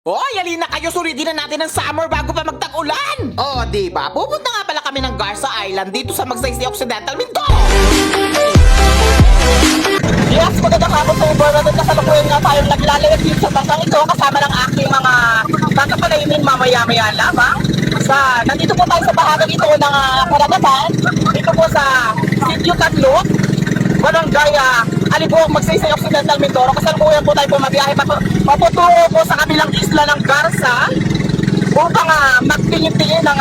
Hoy, alin na kayo, sulitin na natin ang summer bago pa magtag-ulan! Oh, diba? Pupunta nga pala kami ng Garza Island dito sa Magsaysay Occidental, Mindoro! Yes, magandang hapon sa inyo. Kasalukuyan nga tayong naglalawag dito sa bansang ito kasama ng aking mga tatapalainin mamaya-maya lamang. Nandito po tayo sa bahagi ito ng Karagatan. Dito po sa Sitio Tatlot, Barangay Alibuok, Magsaysay Occidental, Mindoro. Kasalukuyan po tayo pumabiyahe paputungo po sa kabilang isla ng Garza upang magtingin-tingin ng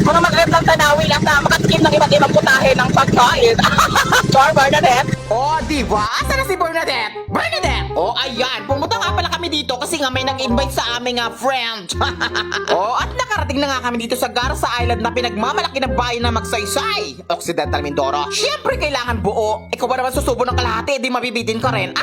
mga magandang tanawin at makatikim ng iba't ibang putahe ng pagkain. Char, Bernadette? Oh, diba? Asa na si Bernadette? Bernadette! Oh, ayan. Pumunta nga pala kami dito kasi nga may nag-invite sa aming friend. Oh, at nakarating na nga kami dito sa Garza Island na pinagmamalaki ng bayan ng Magsaysay Occidental, Mindoro. Siyempre, kailangan buo. Ikaw ba naman susubo ng kalahati, di mabibitin ka rin.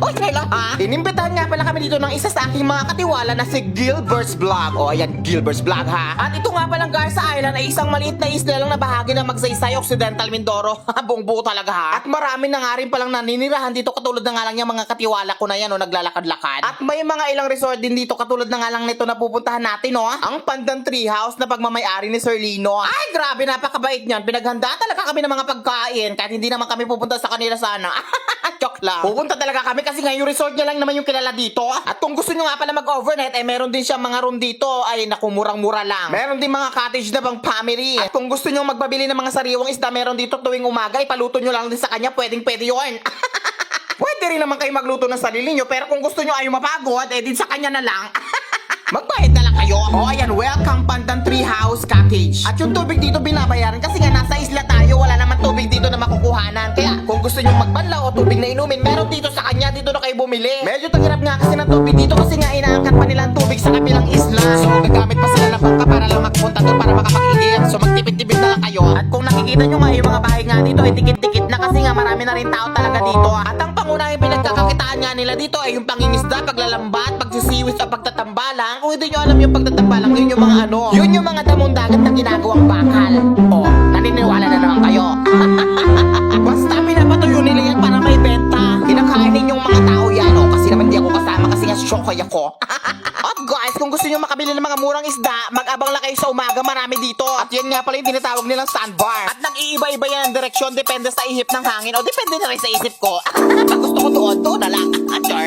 Okay lang, ha? Inimbitahan nga pala kami dito ng isa sa aking mga katiwala na si Gilbert's Vlog. Oh, ayan, Gilbert's Vlog, ha? At ito nga palang Garza Island ay isang maliit na isla lang na bahagi ng Magsaysay Occidental, Mindoro. Buong buo talaga, ha? At marami na nga rin palang naninirahan dito katulad na nga lang yung mga katiwala ko na yan, naglalakad-lakad. At may mga ilang resort din dito katulad na nga lang nito na pupuntahan natin, ang Pandan Tree House na pagmamayari ni Sir Lino. Ay, grabe, napakabait niyan. Pinaghanda talaga kami ng mga pagkain kahit hindi naman kami pupunta sa kanila sana. Joke lang. Pupunta talaga kami kasi nga yung resort niya lang naman yung kilala dito. At kung gusto nyo nga pala mag-overnight, ay meron din siyang mga room dito. Ay, naku, murang-mura lang. Meron din mga cottage na pang family. At kung gusto nyo magbabili ng mga sariwang isda, meron dito tuwing umaga, ipaluto nyo lang din sa kanya. Pwedeng-pwede yun. Pwede rin naman kayo magluto ng sarili nyo, pero kung gusto nyo ayaw mapagod, eh din sa kanya na lang. Magbayad na lang kayo. Oh, ayan, welcome Pandan Tree House Cottage. At yung tubig dito binabayaran kasi nga nasa isla tayo, wala naman tubig dito na makukuhanan. Kaya kung gusto nyo magbanlaw o tubig na inumin, meron dito sa kanya, dito na kayo bumili. Medyo tanghirap nga kasi ng tubig dito kasi nga inaangkat pa nila ang tubig sa kabilang isla. So gagamit pa sila ng bangka para lang magpunta doon para makapag-igib. So magtipid-tipid na lang kayo. At kung nakikita nyo nga yung mga bahay nga dito, ay dikit-dikit na kasi nga marami na rin tao talaga dito. At ang pangunahing pinagkakakitaan nga nila dito ay yung pangingisda, paglalambat, pagsisiwis o pagtatambalang. Kung hindi nyo alam yung pagtatambalang, yun yung mga yun yung mga damong dagat na ginagawang bakal. O, naniniwala na naman kayo. Basta pinapatuyo nila yan para may benta. Kinakain ninyong mga tao yan, kasi naman di ako kasama kasi nga shokay ako. At guys, kung gusto nyo makabili ng mga murang isda, mag-abang lang kayo sa umaga, marami dito. At yan nga pala yung tinatawag nilang sandbar. At nag-iiba-iba yan ang direksyon, depende sa ihip ng hangin o depende na rin sa isip ko. Pag gusto ko doon na lang.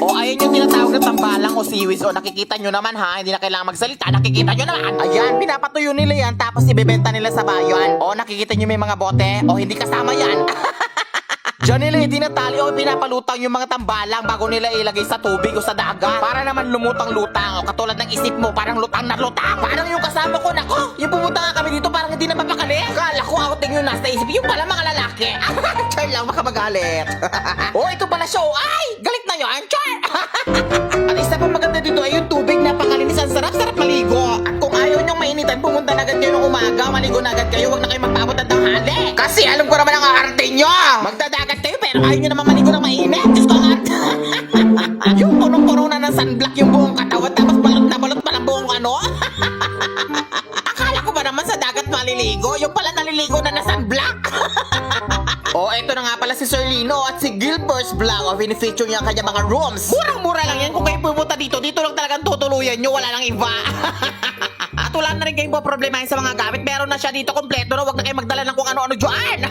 O ayan yung tinatawag na tambalang o siwis. O nakikita nyo naman ha, hindi na kailangan magsalita, nakikita nyo naman. Ayan, pinapatuyo nila yan tapos ibebenta nila sa bayan. O nakikita nyo may mga bote o hindi kasama yan. Diyan nila itinatali o pinapalutang yung mga tambalang bago nila ilagay sa tubig o sa dagat para naman lumutang-lutang o katulad ng isip mo parang lutang na lutang. Parang yung kasama ko, nako, yung pumunta nga kami dito parang hindi na mapakali. Kala ko outing yung nasa isip, yung pala mga lalaki. Char lang, makamagalit. Oh, ito pala show. Ay, galit na yun, char. At isa pa maganda dito ay yung tubig, napakalinis, ang sarap-sarap maligo. At kung ayaw nyong mainitan, pumunta na agad kayo ng umaga, maligo na agad kayo, wag na kayo magpaabot ng tanghali. Kasi alam ko naman ang arte nyo. Magdadagat kayo pero ayaw nyo naman maligo ng mainit. Diyos ko nga. Yung punong-puno na ng sunblock yung buong katawan tapos balot na balot palang buong Akala ko ba naman sa dagat maliligo? Yung pala naliligo na sunblock. Oh, eto na nga pala si Sir Lino at si Gilbert's Vlog. O, pinifeature niya ang kanya mga rooms. Murang-mura lang yan. Kung kayo pumunta dito, dito lang talagang tutuluyan nyo. Wala lang iba. At wala na rin kayong problemahin sa mga gamit. Meron na siya dito kompleto. No? Huwag na kayo magdala ng kung ano-ano dyan.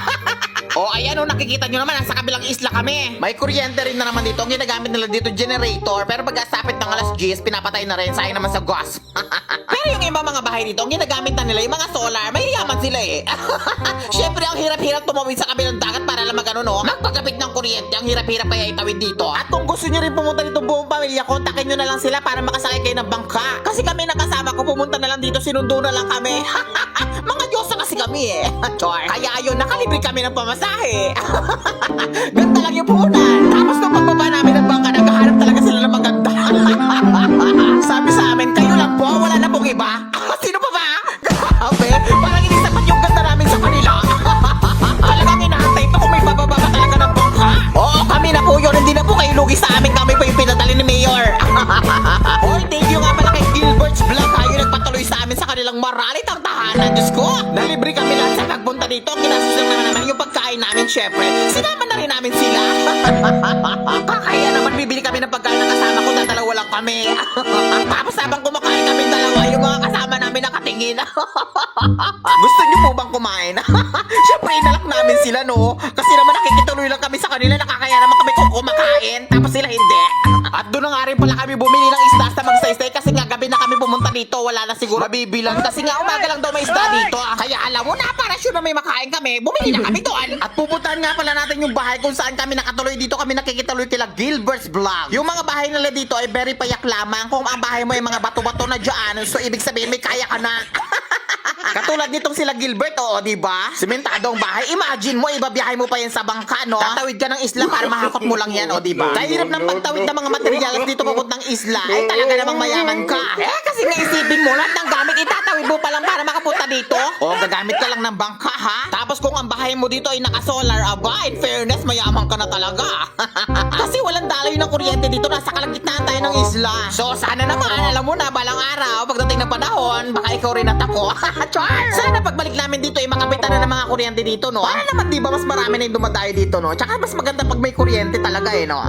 O, ayan o, nakikita nyo naman, nasa kabilang isla kami. May kuryente rin na naman dito. Ang ginagamit nila dito, generator. Pero pag-asapit ng alas 10, pinapatay na rin. Sayang naman sa gas. Pero yung iba mga bahay dito, ang ginagamit na nila, yung mga solar, may yaman sila eh. Siyempre, ang hirap-hirap tumawid sa kabilang dagat para lang magpagkapit ng kuryente. Ang hirap-hirap kaya itawid dito. At kung gusto nyo rin pumunta dito buong pamilya, kontakin nyo na lang sila para makasakay kayo ng bangka. Kasi kami nakasama ko, pumunta na lang dito, sinundo na lang kami. Mga Diyosa kasi kami eh. Char. Kaya yun, nakalibre kami ng pamasahe. Ganda lang yung punan. Tapos nung pagbaba namin ng bangka, naghahanap talaga sila ng maganda. Sabi sa amin, kayo lang po, wala na pong iba. Sino pa ba? Grabe, parang hindi sapat yung ganda namin sa kanila. Talagang hinahantay ito kung may bababa ka talaga ng bangka. Oo, kami na po yun, hindi na po kayo lugi sa amin, kami pa yung pinadali ni Mayor. Oy, thank you nga pala kay Gilbert's Vlog. Kayo nagpatuloy sa amin sa kanilang maralit ang tahanan. Diyos ko, nalibre kami lahat sa pagpunta dito. Kinastos lang naman yung pagkain namin, syempre. Sinama na rin namin sila. Kaya naman bibili kami ng pagkain ng kasama ko, dadalawa lang kami. Tapos habang tumingin. Gusto niyo po bang kumain? Siyempre, inalak namin sila, no? Kasi naman nakikituloy lang kami sa kanila, nakakaya naman kami kung kumakain, tapos sila hindi. At doon na nga rin pala kami bumili ng isda sa magsaystay kasi nga gabi na kami pumunta dito, wala na siguro mabibilang kasi nga umaga lang daw may isda dito. Kaya alam mo na, para sure na may makain kami, bumili na kami doon. At pupuntahan nga pala natin yung bahay kung saan kami nakatuloy dito, kami nakikituloy kila Gilbert's Vlog. Yung mga bahay nila dito ay very payak lamang. Kung ang bahay mo ay mga bato-bato na dyan, so ibig sabihin may kaya ka na. Katulad nitong sila Gilbert, oo, di ba? Sementadong bahay. Imagine mo, ibabiyahe mo pa yan sa bangka, no? Tatawid ka ng isla para mahakot mo lang yan, o, di ba? Kahirap ng pagtawid ng mga materyales dito papuntang isla, ay talaga namang mayaman ka. Kasi nga isipin mo, lahat ng gamit itatawid mo pa lang para makapunta dito. O, gagamit ka lang ng bangka, ha? Tapos kung ang bahay mo dito ay naka-solar, aba, in fairness, mayaman ka na talaga. Kasi walang daloy ng kuryente dito, nasa kalagitnaan tayo ng isla. So, sana naman, alam mo na, balang araw, pagdating ng panahon, baka ikaw rin at ako. Char! Sana pagbalik namin dito ay makapitan na ng mga kuryente dito, no? Para naman, di ba, mas marami na yung dumadayo dito, no? Tsaka mas maganda pag may kuryente talaga, eh, no?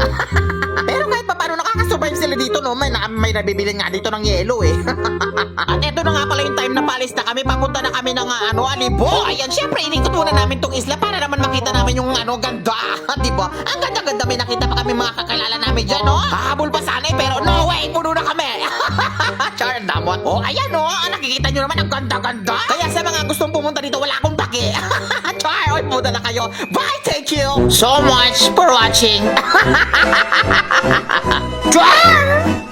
Pero kahit pa paano nakakasurvive sila dito, no? May nabibili nga dito ng yelo, eh. At eto na nga pala yung time na palis na kami. Papunta na kami ng, Alibo. Ayan, syempre, inikot muna namin tong isla para naman makita namin yung, ganda. Di ba? Ang ganda-ganda, may nakita pa kami mga kakilala namin dyan, no? Hahabol pa sana, eh, pero no way, puno na kami. Char, damot. Oh, ayan, no? Nakikita nyo naman, ang ganda-ganda. Kaya sa mga gustong pumunta dito, wala akong pake. Char, oy, pumunta na kayo. Bye, thank you so much for watching. Char!